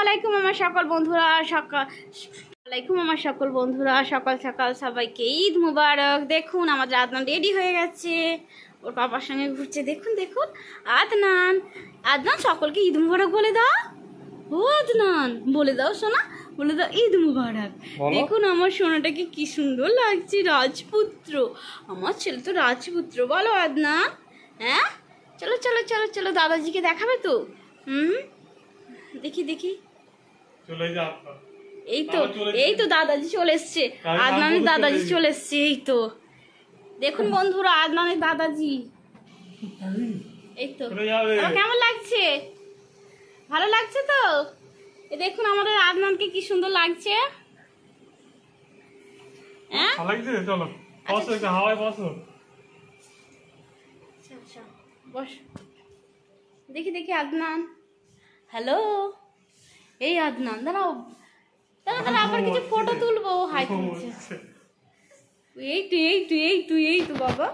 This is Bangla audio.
আলাইকুম আমার সকল বন্ধুরা, সকাল সকাল সবাইকে ঈদ মুবারক। দেখুন আমাদের আদনান রেডি হয়ে গেছে, ওর পাপার সঙ্গে ঘুরছে। দেখুন দেখুন আদনান, আদনান সকলকে ঈদ মুবারক বলে দাও। ও আদনান বলে দাও সোনা, বলে দাও ঈদ মুবারক। দেখুন আমার সোনাটাকে কি সুন্দর লাগছে, রাজপুত্র। আমার ছেলে তো রাজপুত্র, বলো আদনান। হ্যাঁ চলো চলো চলো চলো, দাদাজিকে দেখাবে তো। দেখি দেখি, এই তো দাদাজি চলে এসছে, আদনানের দাদাজি চলে এসছে। এই তো দেখুন বন্ধুরা আদনানের দাদাজি। এই তো কেমন লাগছে, ভালো লাগছে তো? এই দেখুন আমাদের আদনানকে কি সুন্দর লাগছে। হ্যাঁ চলো বস, দেখি দেখি আদনান। হ্যালো এই আদনান, দাঁড়াও দাঁড়া দাঁড়া, আবার কিছু ফটো তুলবো। হাই তুলছে, এই তো বাবা।